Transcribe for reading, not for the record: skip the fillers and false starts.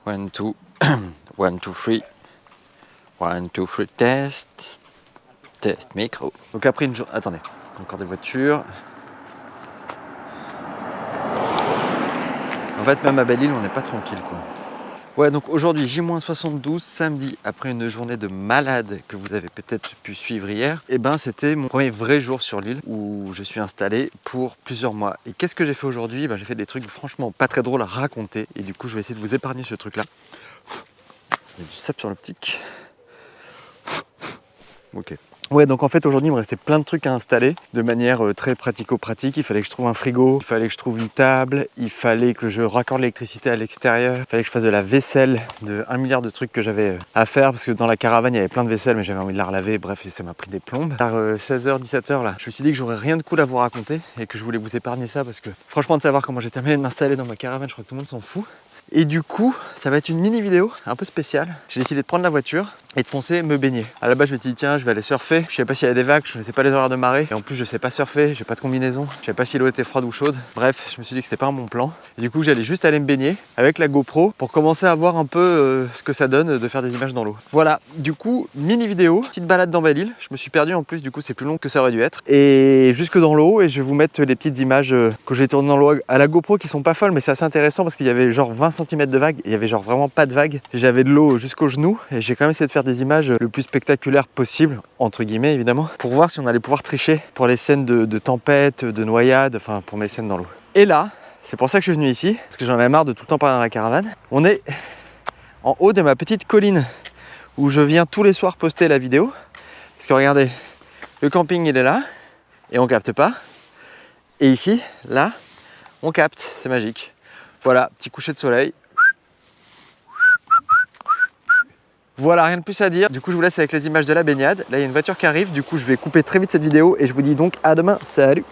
1, 2, 1, 2, 3. 1, 2, 3, test. Test micro. Donc après une journée... Attendez, encore des voitures. En fait, même à Belle-Île, on n'est pas tranquille, quoi. Ouais, donc aujourd'hui, J-72, samedi, après une journée de malade que vous avez peut-être pu suivre hier, et ben c'était mon premier vrai jour sur l'île où je suis installé pour plusieurs mois. Et qu'est-ce que j'ai fait aujourd'hui? J'ai fait des trucs franchement pas très drôles à raconter, et du coup, je vais essayer de vous épargner ce truc-là. Il y a du sable sur l'optique. Ok. Ouais, donc en fait aujourd'hui il me restait plein de trucs à installer de manière très pratico-pratique. Il fallait que je trouve un frigo, il fallait que je trouve une table, il fallait que je raccorde l'électricité à l'extérieur, il fallait que je fasse de la vaisselle, de 1 milliard de trucs que j'avais à faire parce que dans la caravane il y avait plein de vaisselle mais j'avais envie de la relaver, bref ça m'a pris des plombes. Vers 16h, 17h là, je me suis dit que j'aurais rien de cool à vous raconter et que je voulais vous épargner ça parce que franchement de savoir comment j'ai terminé de m'installer dans ma caravane, je crois que tout le monde s'en fout. Et du coup, ça va être une mini vidéo un peu spéciale. J'ai décidé de prendre la voiture et de foncer me baigner. À la base, je me suis dit, tiens, je vais aller surfer. Je savais pas s'il y avait des vagues, je ne sais pas les horaires de marée. Et en plus, je sais pas surfer, j'ai pas de combinaison. Je savais pas si l'eau était froide ou chaude. Bref, je me suis dit que c'était pas un bon plan. Et du coup, j'allais juste aller me baigner avec la GoPro pour commencer à voir un peu ce que ça donne de faire des images dans l'eau. Voilà, du coup, mini vidéo, petite balade dans Belle-Île. Je me suis perdu en plus, du coup, c'est plus long que ça aurait dû être. Et jusque dans l'eau, et je vais vous mettre les petites images que j'ai tournées dans l'eau à la GoPro qui sont pas folles, mais c'est assez intéressant parce qu'il y avait genre 20 cm de vagues. Il y avait genre vraiment pas de vagues. J'avais de l'eau jusqu'aux genoux et j'ai quand même essayé de faire des images le plus spectaculaires possible, entre guillemets évidemment, pour voir si on allait pouvoir tricher pour les scènes de tempête, de noyade, enfin pour mes scènes dans l'eau. Et là, c'est pour ça que je suis venu ici, parce que j'en ai marre de tout le temps parler dans la caravane. On est en haut de ma petite colline où je viens tous les soirs poster la vidéo. Parce que regardez, le camping il est là et on capte pas. Et ici, là, on capte, c'est magique. Voilà, petit coucher de soleil. Voilà, rien de plus à dire. Du coup, je vous laisse avec les images de la baignade. Là, il y a une voiture qui arrive. Du coup, je vais couper très vite cette vidéo et je vous dis donc à demain. Salut!